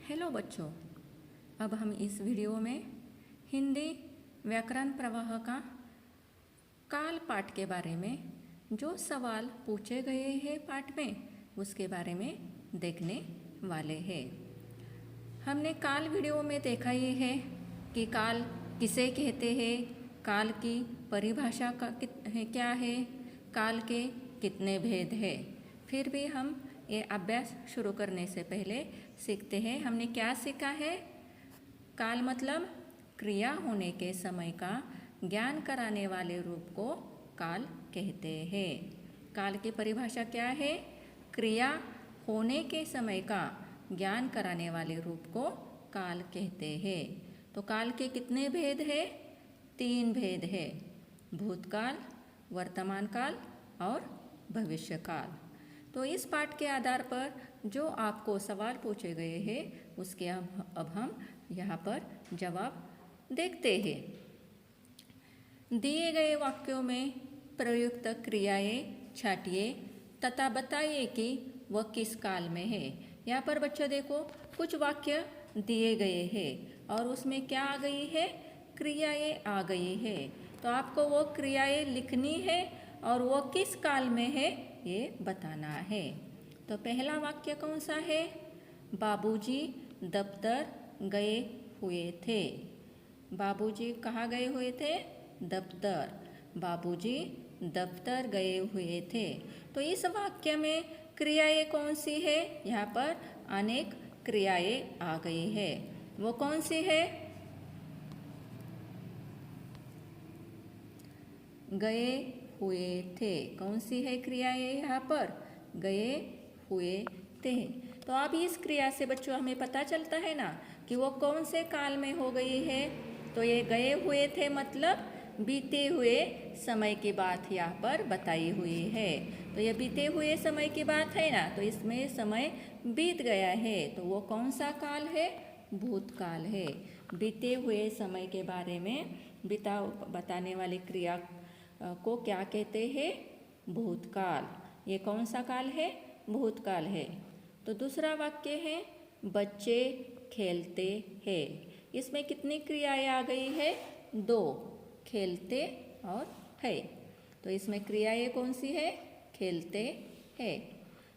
Hello बच्चों, अब हम इस वीडियो में हिंदी व्याकरण प्रवाह का काल पाठ के बारे में जो सवाल पूछे गए हैं पाठ में उसके बारे में देखने वाले हैं। हमने काल वीडियो में देखा ही है कि काल किसे कहते हैं, काल की परिभाषा का क्या है, काल के कितने भेद हैं। फिर भी हम ये अभ्यास शुरू करने से पहले सीखते हैं हमने क्या सीखा है। काल मतलब क्रिया होने के समय का ज्ञान कराने वाले रूप को काल कहते हैं। काल की परिभाषा क्या है? क्रिया होने के समय का ज्ञान कराने वाले रूप को काल कहते हैं। तो काल के कितने भेद हैं? 3 भेद है, भूतकाल, वर्तमान काल और भविष्य काल। तो इस पाठ के आधार पर जो आपको सवाल पूछे गए हैं उसके अब हम यहाँ पर जवाब देखते हैं। दिए गए वाक्यों में प्रयुक्त क्रियाएं छाटिए तथा बताइए कि वह किस काल में है। यहाँ पर बच्चों देखो, कुछ वाक्य दिए गए हैं और उसमें क्या आ गई है? क्रियाएं आ गई है। तो आपको वो क्रियाएं लिखनी है और वो किस काल में है ये बताना है। तो पहला वाक्य कौन सा है? बाबूजी दफ्तर गए हुए थे। बाबूजी कहाँ गए हुए थे? दफ्तर। बाबूजी दफ्तर गए हुए थे। तो इस वाक्य में क्रियाएं कौन सी है? यहाँ पर अनेक क्रियाएं आ गई है। वो कौन सी है? गए हुए थे। कौन सी है क्रियाएं यहाँ पर? गए हुए थे। तो अब इस क्रिया से बच्चों हमें पता चलता है ना कि वो कौन से काल में हो गई है। तो ये गए हुए थे मतलब बीते हुए समय की बात यहाँ पर बताई हुई है। तो ये बीते हुए समय की बात है ना, तो इसमें समय बीत गया है। तो वो कौन सा काल है? भूतकाल है। बीते हुए समय के बारे में बताने वाली क्रिया को क्या कहते हैं? भूतकाल। ये कौन सा काल है? भूतकाल है। तो दूसरा वाक्य है बच्चे खेलते हैं। इसमें कितनी क्रियाएं आ गई है? 2, खेलते और है। तो इसमें क्रियाएं कौन सी है? खेलते है।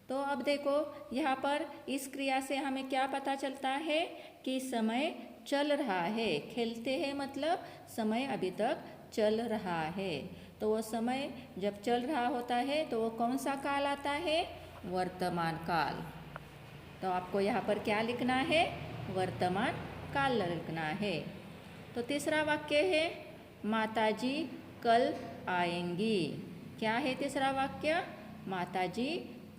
तो अब देखो यहाँ पर इस क्रिया से हमें क्या पता चलता है कि समय चल रहा है। खेलते हैं मतलब समय अभी तक चल रहा है। तो वो समय जब चल रहा होता है तो वो कौन सा काल आता है? वर्तमान काल। तो आपको यहाँ पर क्या लिखना है? वर्तमान काल लिखना है। तो तीसरा वाक्य है माताजी कल आएंगी। क्या है तीसरा वाक्य? माताजी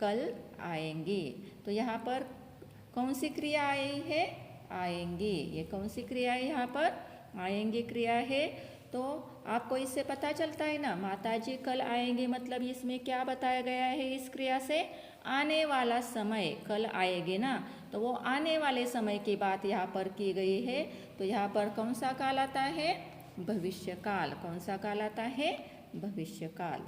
कल आएंगी। तो यहाँ पर कौन सी क्रिया आई है? आएंगी। ये कौन सी क्रिया है? यहाँ पर आएंगी क्रिया है। तो आपको इससे पता चलता है ना, माताजी कल आएंगे मतलब इसमें क्या बताया गया है? इस क्रिया से आने वाला समय, कल आएंगे ना, तो वो आने वाले समय की बात यहाँ पर की गई है। तो यहाँ पर कौन सा काल आता है? भविष्य काल। कौन सा काल आता है? भविष्य काल।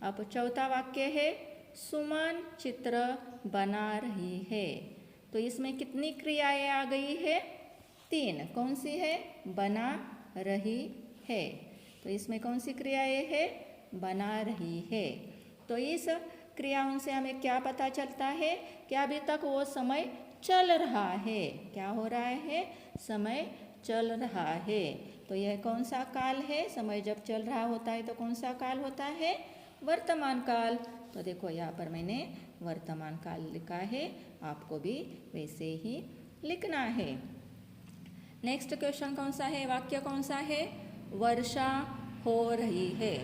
अब चौथा वाक्य है सुमन चित्र बना रही है। तो इसमें कितनी क्रियाएं आ गई है? 3। कौन सी है? बना रही है। तो इसमें कौन सी क्रियाएं है? बना रही है। तो इस क्रियाओं से हमें क्या पता चलता है कि अभी तक वो समय चल रहा है। क्या हो रहा है? समय चल रहा है। तो यह कौन सा काल है? समय जब चल रहा होता है तो कौन सा काल होता है? वर्तमान काल। तो देखो यहाँ पर मैंने वर्तमान काल लिखा है, आपको भी वैसे ही लिखना है। नेक्स्ट क्वेश्चन कौन सा है? वाक्य कौन सा है? वर्षा हो रही है।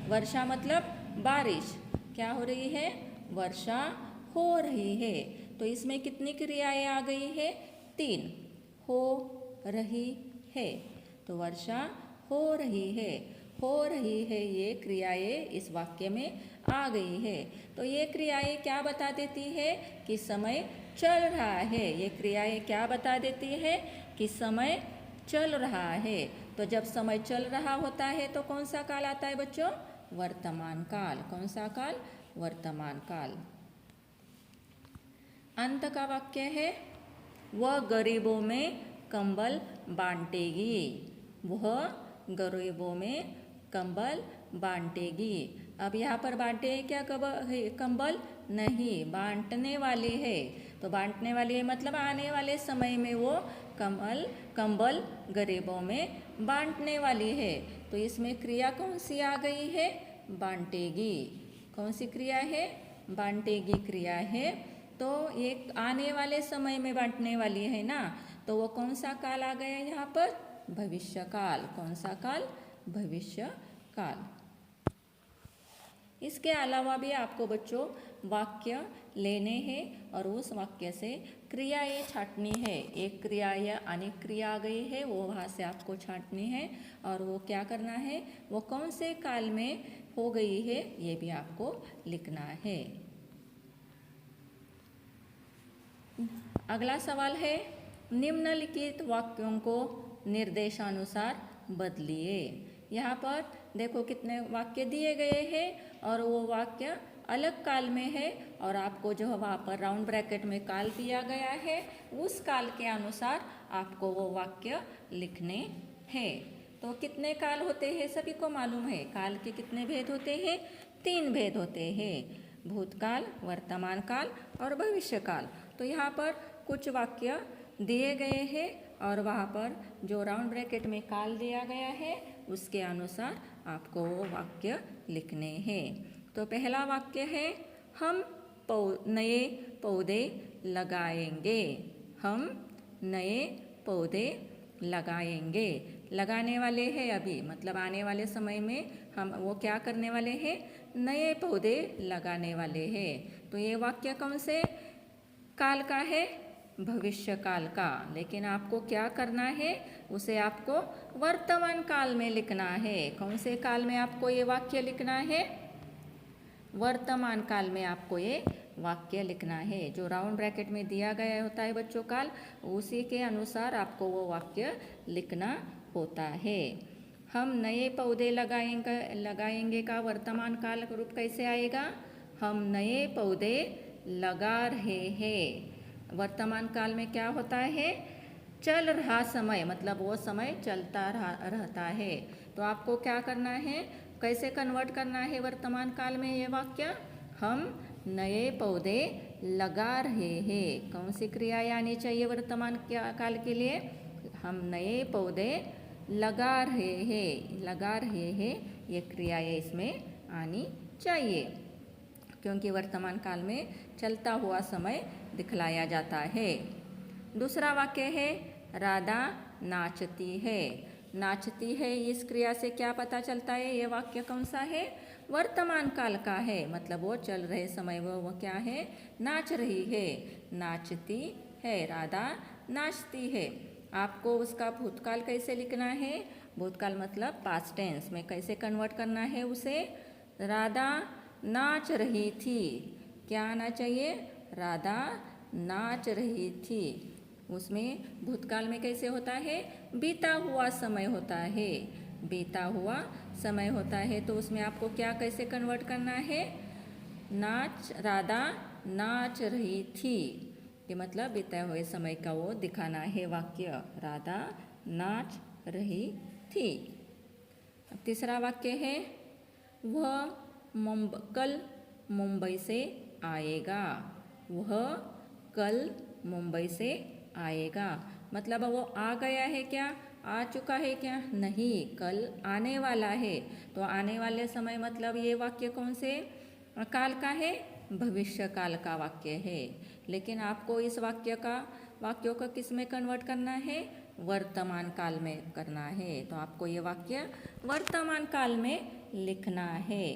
वर्षा मतलब बारिश। क्या हो रही है? वर्षा हो रही है। तो इसमें कितनी क्रियाएं आ गई है? 3। हो रही है। तो वर्षा हो रही है। हो रही है ये क्रियाएं इस वाक्य में आ गई है। तो ये क्रियाएं क्या बता देती है? कि समय चल रहा है। ये क्रियाएं क्या बता देती है? कि समय चल रहा है। तो जब समय चल रहा होता है तो कौन सा काल आता है बच्चों? वर्तमान काल। कौन सा काल? वर्तमान काल। अंत का वाक्य है वह गरीबों में कंबल बांटेगी। वह गरीबों में कंबल बांटेगी। अब यहाँ पर बांटे है क्या कंबल? नहीं, बांटने वाली है। तो बांटने वाली है मतलब आने वाले समय में वो कंबल गरीबों में बांटने वाली है। तो इसमें क्रिया कौन सी आ गई है? बांटेगी। कौन सी क्रिया है? बांटेगी क्रिया है। तो ये आने वाले समय में बांटने वाली है ना, तो वो कौन सा काल आ गया यहाँ पर? भविष्य काल। कौन सा काल? भविष्य काल। इसके अलावा भी आपको बच्चों वाक्य लेने हैं और उस वाक्य से क्रियाएं छांटनी है। एक क्रिया या अनेक क्रिया आ गई है, वो वहाँ से आपको छांटनी है और वो क्या करना है, वो कौन से काल में हो गई है, ये भी आपको लिखना है। अगला सवाल है, निम्नलिखित वाक्यों को निर्देशानुसार बदलिए। यहाँ पर देखो कितने वाक्य दिए गए हैं और वो वाक्य अलग काल में है और आपको जो वहाँ पर राउंड ब्रैकेट में काल दिया गया है, उस काल के अनुसार आपको वो वाक्य लिखने हैं। तो कितने काल होते हैं सभी को मालूम है। काल के कितने भेद होते हैं? 3 भेद होते हैं, भूतकाल, वर्तमान काल और भविष्य काल। तो यहाँ पर कुछ वाक्य दिए गए हैं और वहाँ पर जो राउंड ब्रैकेट में काल दिया गया है उसके अनुसार आपको वो वाक्य लिखने हैं। तो पहला वाक्य है, हम नए पौधे लगाएंगे। हम नए पौधे लगाएंगे। लगाने वाले हैं अभी, मतलब आने वाले समय में हम वो क्या करने वाले हैं? नए पौधे लगाने वाले हैं। तो ये वाक्य कौन से काल का है? भविष्य काल का। लेकिन आपको क्या करना है, उसे आपको वर्तमान काल में लिखना है। कौन से काल में आपको ये वाक्य लिखना है? वर्तमान काल में आपको ये वाक्य लिखना है। जो राउंड ब्रैकेट में दिया गया होता है बच्चों काल, उसी के अनुसार आपको वो वाक्य लिखना होता है। हम नए पौधे लगाएंगे का वर्तमान काल रूप कैसे आएगा? हम नए पौधे लगा रहे हैं। वर्तमान काल में क्या होता है? चल रहा समय, मतलब वो समय चलता रहता है। तो आपको क्या करना है, कैसे कन्वर्ट करना है वर्तमान काल में ये वाक्य? हम नए पौधे लगा रहे हैं। कौन सी क्रियाएं आनी चाहिए वर्तमान काल के लिए? हम नए पौधे लगा रहे हैं। लगा रहे हैं ये क्रियाएं इसमें आनी चाहिए, क्योंकि वर्तमान काल में चलता हुआ समय दिखलाया जाता है। दूसरा वाक्य है, राधा नाचती है। नाचती है, इस क्रिया से क्या पता चलता है? ये वाक्य कौन सा है? वर्तमान काल का है, मतलब वो चल रहे समय वो क्या है? नाच रही है। नाचती है, राधा नाचती है। आपको उसका भूतकाल कैसे लिखना है? भूतकाल मतलब पास्ट टेंस में कैसे कन्वर्ट करना है उसे? राधा नाच रही थी। क्या आना चाहिए? राधा नाच रही थी। उसमें भूतकाल में कैसे होता है? बीता हुआ समय होता है। बीता हुआ समय होता है, तो उसमें आपको क्या कैसे कन्वर्ट करना है? राधा नाच रही थी, ये मतलब बीते हुए समय का वो दिखाना है वाक्य। राधा नाच रही थी। अब तीसरा वाक्य है, वह कल मुंबई से आएगा। वह कल मुंबई से आएगा, मतलब वो आ गया है क्या? आ चुका है क्या? नहीं, कल आने वाला है। तो आने वाले समय मतलब ये वाक्य कौन से काल का है? भविष्य काल का वाक्य है। लेकिन आपको इस वाक्यों का किस में कन्वर्ट करना है? वर्तमान काल में करना है। तो आपको ये वाक्य वर्तमान काल में लिखना है।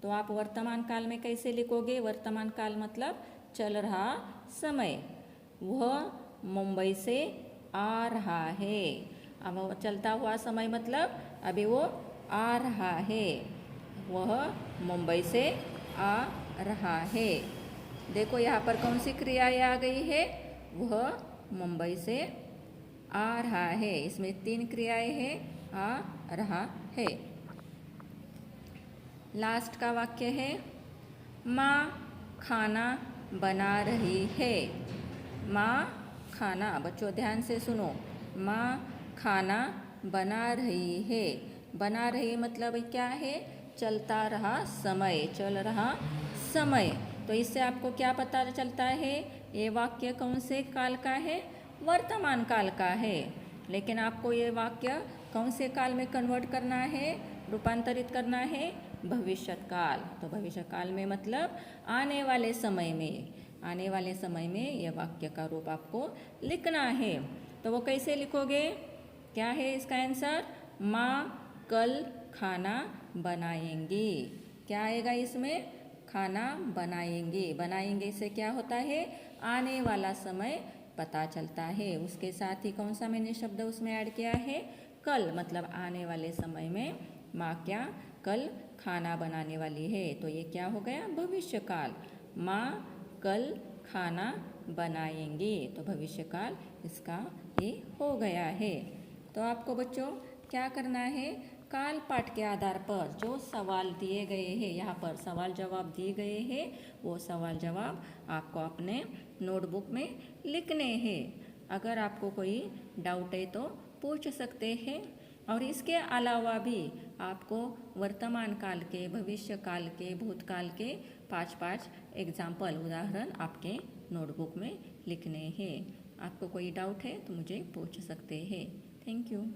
तो आप वर्तमान काल में कैसे लिखोगे? वर्तमान काल मतलब चल रहा समय। वह मुंबई से आ रहा है। अब चलता हुआ समय मतलब अभी वो आ रहा है। वह मुंबई से आ रहा है। देखो यहाँ पर कौन सी क्रियाएं आ गई है? वह मुंबई से आ रहा है। इसमें 3 क्रियाएं हैं, आ रहा है। लास्ट का वाक्य है, माँ खाना बना रही है। माँ खाना, बच्चों ध्यान से सुनो, माँ खाना बना रही है। बना रही मतलब क्या है? चलता रहा समय, चल रहा समय। तो इससे आपको क्या पता चलता है? ये वाक्य कौन से काल का है? वर्तमान काल का है। लेकिन आपको ये वाक्य कौन से काल में कन्वर्ट करना है, रूपांतरित करना है? भविष्य काल। तो भविष्य काल में मतलब आने वाले समय में, आने वाले समय में यह वाक्य का रूप आपको लिखना है। तो वो कैसे लिखोगे? क्या है इसका आंसर? माँ कल खाना बनाएंगी। क्या आएगा इसमें? खाना बनाएंगे। बनाएंगे से क्या होता है? आने वाला समय पता चलता है। उसके साथ ही कौन सा मैंने शब्द उसमें ऐड किया है? कल, मतलब आने वाले समय में माँ क्या कल खाना बनाने वाली है। तो ये क्या हो गया? भविष्य काल। माँ कल खाना बनाएंगे। तो भविष्य काल इसका ये हो गया है। तो आपको बच्चों क्या करना है? काल पाठ के आधार पर जो सवाल दिए गए हैं, यहाँ पर सवाल जवाब दिए गए हैं, वो सवाल जवाब आपको अपने नोटबुक में लिखने हैं। अगर आपको कोई डाउट है तो पूछ सकते हैं। और इसके अलावा भी आपको वर्तमान काल के, भविष्य काल के, भूतकाल के 5-5 एग्जाम्पल, उदाहरण आपके नोटबुक में लिखने हैं। आपको कोई डाउट है तो मुझे पूछ सकते हैं। Thank you.